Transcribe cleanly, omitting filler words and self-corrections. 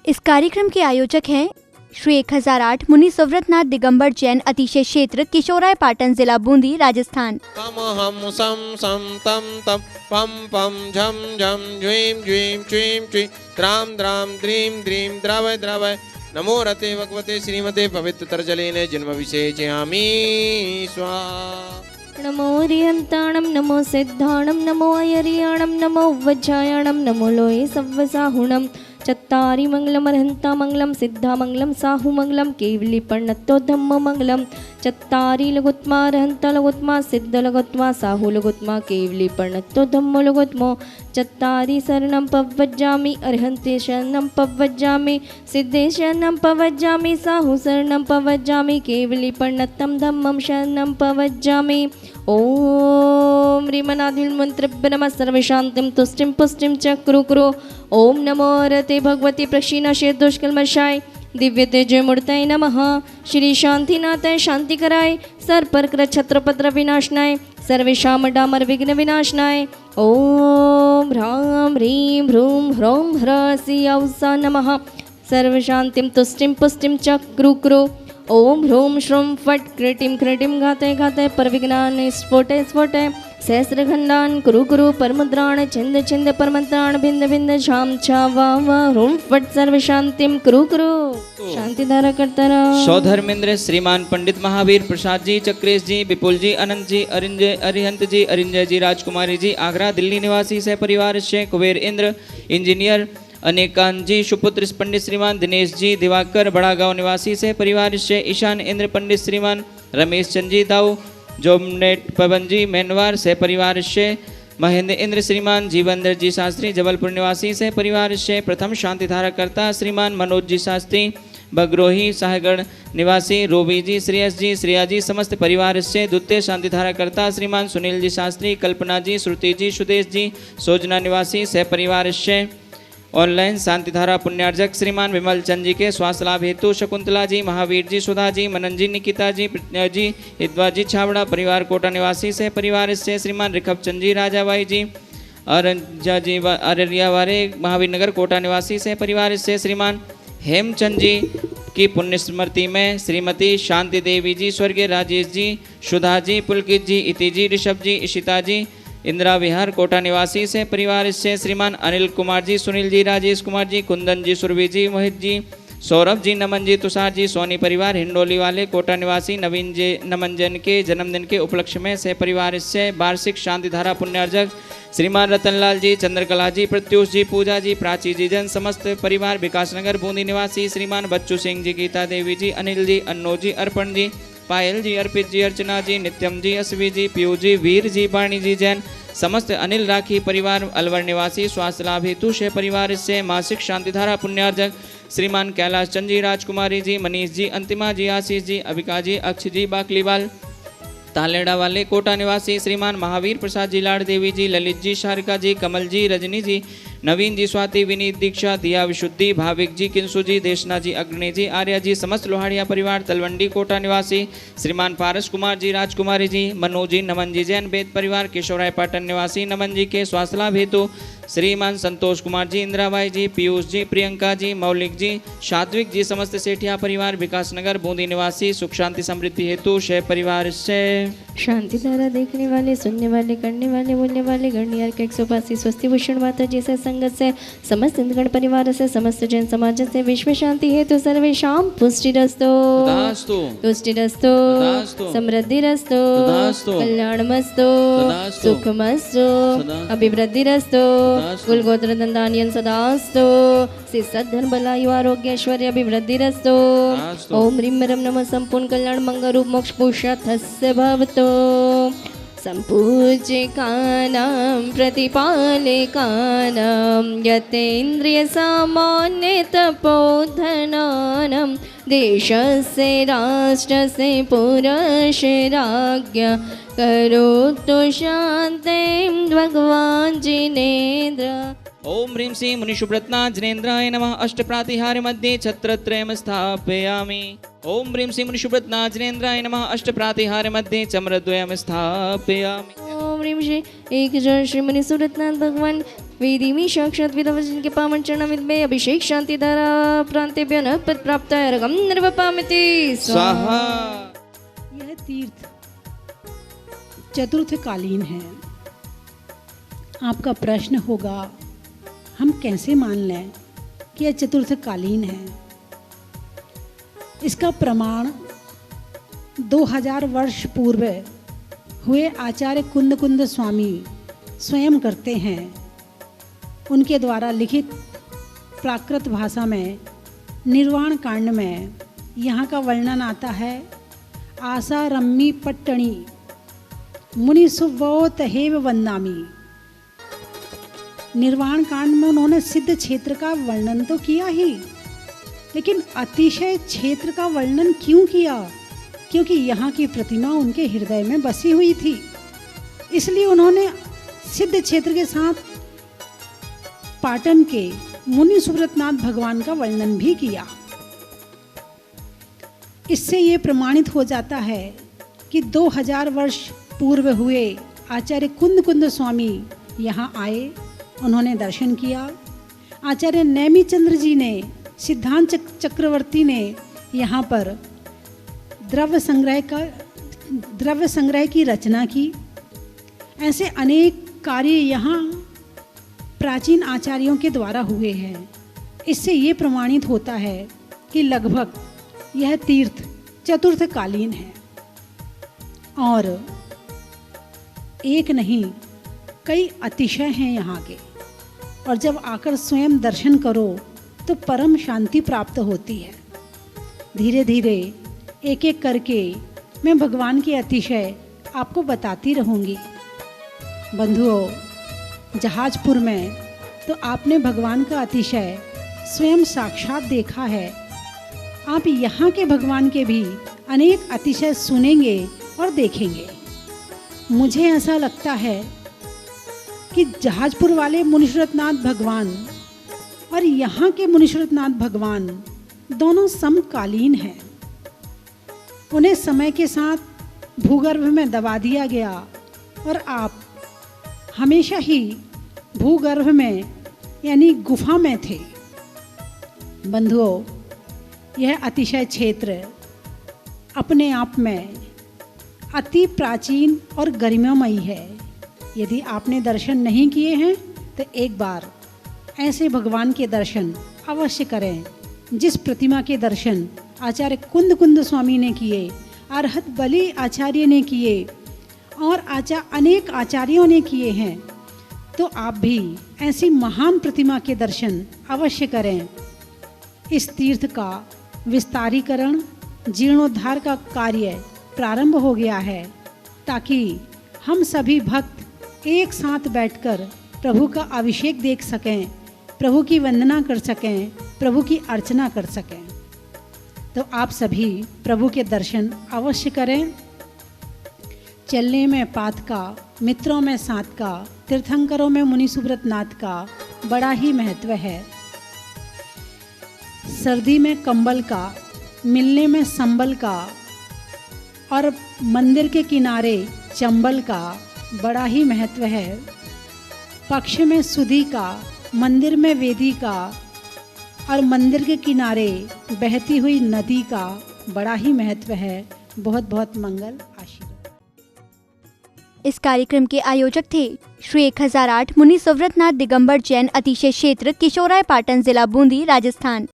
इस कार्यक्रम के आयोजक हैं श्री 1008 मुनि सुव्रतनाथ दिगंबर जैन अतिशय क्षेत्र किशोराय पाटन जिला बूंदी राजस्थान। तम हम सम सम तम तम पम पम झम झम ज्वीम ज्वीम च्वीम च्वी द्राम द्राम द्रीम द्रीम द्रवय द्रवय नमो रते भगवते श्रीमते पवित्र तर्जलेने जन्म विशेषयामि स्वाहा। नमो रियंताणम नमो सिद्धाणम नमो अयरियाणम नमो वज्रायणम नमो लोये सव्वसाहुणम चत्तारि मंगलमर्हन्ता मंगलम सिद्धा मंगलम साहु मंगलम केवली पर्णत्तो धम्म मंगलम चत्तारि लघुत्मा रहन्ता लघुत्मा सिद्ध लघुत्मा साहु लघुत्मा केवली पर्णत्तो धम्म लघुत्मो चत्तारि शरणं पवज्जामि अर्हन्ते शरणं पवज्जामि सिद्धे शरणं पवज्जामि साहु शरणं पवज्जामि केवली पर्णत्तं धम्मं शरणं पवज्जामि। ओम ह्रीमनादिल मंत्रभ्य नमः सर्वशांतिं तुष्टिं पुष्टिं च कुरु कुरु। ओम नमो रते भगवती प्रक्षीणाशे दुष्कल्मषाय दिव्य तेजो मूर्तये नमः। श्री शांतिनाथाय शांतिकराय सर्पर्कर छत्रपत्र विनाशनाय सर्वेषां डामर विघ्न विनाशनाय ओम ह्रां ह्रीं ह्रूं ह्रौं ह्रसीयौसा नमः। सर्वशांतिं तुष्टिं पुष्टिं च कुरु कुरु। ओम ह्रूं श्रूं फट् क्रीटिं क्रीटिं घाते घाते परविघ्नान् स्फोटे स्फोटे सहस्रखंडान कुरु कुरु परमुद्राण छिंद छिंद परमंत्राण भिंद भिंद झाम छा वा वा ह्रूं फट् सर्व शांतिम कुरु कुरु। शांति धारा करता रहो। सौधर्मेंद्र श्रीमान पंडित महावीर प्रसाद जी, चक्रेश जी, विपुल जी, अनंत जी, अरिहंत जी, अरिंजय जी, राजकुमारी जी, आगरा दिल्ली निवासी सह परिवार से कुबेर इंद्र इंजीनियर अनेकांत जी, सुपुत्र पंडित श्रीमान दिनेश जी, दिवाकर बड़ा गांव निवासी से परिवार से ईशान इंद्र पंडित श्रीमान रमेश चंद जी दाऊ जोमनेट पवन जी मेनवार से परिवार से महेंद्र इंद्र श्रीमान जीवेंद्र जी शास्त्री जबलपुर निवासी से परिवार से प्रथम शांति धारा करता श्रीमान मनोज जी शास्त्री बगरोही साहगढ़ निवासी रोबी जी श्रेयस जी श्रेया जी समस्त परिवार से द्वितीय शांति धारा करता श्रीमान सुनील जी शास्त्री कल्पना जी श्रुति जी सुदेश जी सोजना निवासी सह परिवार से ऑनलाइन शांति धारा पुण्यार्जक श्रीमान विमल चंद जी के स्वास्थ्य लाभ हेतु शकुंतला जी महावीर जी सुधा जी मनन जी निकिता जी प्रज्ञा जी हिद्वा जी छावड़ा परिवार कोटा निवासी से परिवार से श्रीमान रिखब चंद जी राजाबाई जी अरंजा जी अररिया वारे महावीर नगर कोटा निवासी से परिवार से श्रीमान हेमचंद जी की पुण्य स्मृति में श्रीमती शांति देवी जी स्वर्गीय राजेश जी सुधा जी पुलकित जी इति जी ऋषभ जी इशिता जी इंदिरा विहार कोटा निवासी से परिवार से श्रीमान अनिल कुमार जी सुनील जी राजेश कुमार जी कुंदन जी सुरभि जी मोहित जी सौरभ जी नमन जी तुषार जी सोनी परिवार हिंडोली वाले कोटा निवासी नवीन जी नमन जैन के जन्मदिन के उपलक्ष्य में से परिवार से वार्षिक शांति धारा पुण्यार्जक श्रीमान रतनलाल जी चंद्रकला जी प्रत्युष जी पूजा जी प्राची जी जन समस्त परिवार विकासनगर बूंदी निवासी श्रीमान बच्चू सिंह जी गीता देवी जी अनिल जी अन्नो जी अर्पण जी पायल जी अर्पित जी अर्चना जी नित्यम जी असवी जी पीयू जी वीर जी वाणी जी जैन समस्त अनिल राखी परिवार अलवर निवासी स्वास्थ्य लाभ हेतु से परिवार से मासिक शांति धारा पुण्यार्जक श्रीमान कैलाश चंद जी राजकुमारी जी मनीष जी अंतिमा जी आशीष जी अबिका जी अक्ष जी बाकलीवाल तालेड़ा वाले कोटा निवासी श्रीमान महावीर प्रसाद जी लाड़ देवी जी ललित जी शारिका जी कमल जी रजनी जी नवीन जी स्वाति विनीत दीक्षा दिया विशुद्धि भाविक जी किंसु जी देशना जी अग्नि जी आर्या जी समस्त लोहाड़िया परिवार तलवंडी कोटा निवासी श्रीमान पारस कुमार जी राजकुमारी जी मनोज जी नमन जी जैन बेद परिवार किशोराय पाटन निवासी नमन जी के स्वास्थ्य लाभ हेतु श्रीमान संतोष कुमार जी इंदिराबाई जी पीयूष जी प्रियंका जी मौलिक जी सात्विक जी समस्त सेठिया परिवार विकासनगर बूंदी निवासी सुख शांति समृद्धि हेतु शय परिवार से शांति धारा देखने वाले सुनने वाले करने वाले बोलने वाले गणियार के 182 स्वस्ति भूषण माता जी से संगत से समस्त हिंदगण परिवार से समस्त जन समाज से विश्व शांति हेतु सर्वेषां पुष्टिरस्तु तुष्टिरस्तु समृद्धिरस्तु कल्याणमस्तु सुखमस्तु अभिवृद्धिरस्तु कुल गोत्र दंदानियन सदास्तु सिद्धर्म बलायु आरोग्य ऐश्वर्य अभिवृद्धिरस्तु ओम ह्रीं रं नमः संपूर्ण कल्याण मंगल रूप मोक्ष पुरुषार्थस्य भवतु संपूज्यकानां प्रतिपालकानां यतेन्द्रिय सामान्य तपोधनानां देशस्य राष्ट्रस्य पुरस्य राज्ञा करोतु शान्तिं भगवान् जिनेन्द्र। ओम ह्रीं श्री मुनिशुभ्रत्नाथ जिनेन्द्राय नमः अष्टप्रातिहार्य मध्ये छत्रत्रयं स्थापयामि। ओम ह्रीं श्री मुनिशुभ्रत्नाथ जिनेन्द्राय नमः अष्टप्रातिहार्य मध्ये चम्रद्वयं स्थापयामि। ओम ह्रीं श्री एक जन श्री मुनिशुभ्रत्नाथ भगवान वेदिमी साक्षात विदवचन के पावन चरण विद्मे अभिषेक शांति धारा प्रांतेभ्यो न पद प्राप्त रगम निर्वपामिति स्वाहा। यह तीर्थ चतुर्थकालीन है। आपका प्रश्न होगा हम कैसे मान लें कि यह चतुर्थकालीन है। इसका प्रमाण 2000 वर्ष पूर्व हुए आचार्य कुंद स्वामी स्वयं करते हैं। उनके द्वारा लिखित प्राकृत भाषा में निर्वाण कांड में यहाँ का वर्णन आता है। आशा रम्मी पट्टणी मुनि सुवोत हेव वंदामी। निर्वाण कांड में उन्होंने सिद्ध क्षेत्र का वर्णन तो किया ही, लेकिन अतिशय क्षेत्र का वर्णन क्यों किया? क्योंकि यहाँ की प्रतिमा उनके हृदय में बसी हुई थी। इसलिए उन्होंने सिद्ध क्षेत्र के साथ पाटन के मुनि सुव्रतनाथ भगवान का वर्णन भी किया। इससे ये प्रमाणित हो जाता है कि 2000 वर्ष पूर्व हुए आचार्य कुंद स्वामी यहाँ आए, उन्होंने दर्शन किया। आचार्य नेमिचंद्र जी ने, सिद्धांत चक्रवर्ती ने यहाँ पर द्रव्य संग्रह की रचना की। ऐसे अनेक कार्य यहाँ प्राचीन आचार्यों के द्वारा हुए हैं। इससे ये प्रमाणित होता है कि लगभग यह तीर्थ चतुर्थकालीन है और एक नहीं कई अतिशय हैं यहाँ के। और जब आकर स्वयं दर्शन करो तो परम शांति प्राप्त होती है। धीरे धीरे एक एक करके मैं भगवान के अतिशय आपको बताती रहूँगी। बंधुओं, जहाजपुर में तो आपने भगवान का अतिशय स्वयं साक्षात देखा है। आप यहाँ के भगवान के भी अनेक अतिशय सुनेंगे और देखेंगे। मुझे ऐसा लगता है कि जहाजपुर वाले मुनीश्वरनाथ भगवान और यहाँ के मुनीश्वरनाथ भगवान दोनों समकालीन हैं। उन्हें समय के साथ भूगर्भ में दबा दिया गया और आप हमेशा ही भूगर्भ में यानी गुफा में थे। बंधुओं, यह अतिशय क्षेत्र अपने आप में अति प्राचीन और गरिमामयी है। यदि आपने दर्शन नहीं किए हैं तो एक बार ऐसे भगवान के दर्शन अवश्य करें जिस प्रतिमा के दर्शन आचार्य कुंद स्वामी ने किए, अरहत बलि आचार्य ने किए और अनेक आचार्यों ने किए हैं। तो आप भी ऐसी महान प्रतिमा के दर्शन अवश्य करें। इस तीर्थ का विस्तारीकरण, जीर्णोद्धार का कार्य प्रारंभ हो गया है ताकि हम सभी भक्त एक साथ बैठकर प्रभु का अभिषेक देख सकें, प्रभु की वंदना कर सकें, प्रभु की अर्चना कर सकें। तो आप सभी प्रभु के दर्शन अवश्य करें। चलने में पात का, मित्रों में साथ का, तीर्थंकरों में मुनि सुव्रतनाथ का बड़ा ही महत्व है। सर्दी में कंबल का, मिलने में संबल का और मंदिर के किनारे चंबल का बड़ा ही महत्व है। पक्ष में सुधी का, मंदिर में वेदी का और मंदिर के किनारे बहती हुई नदी का बड़ा ही महत्व है। बहुत बहुत मंगल आशीर्वाद। इस कार्यक्रम के आयोजक थे श्री 1008 मुनि सुव्रतनाथ दिगंबर जैन अतिशय क्षेत्र, किशोराय पाटन, जिला बूंदी, राजस्थान।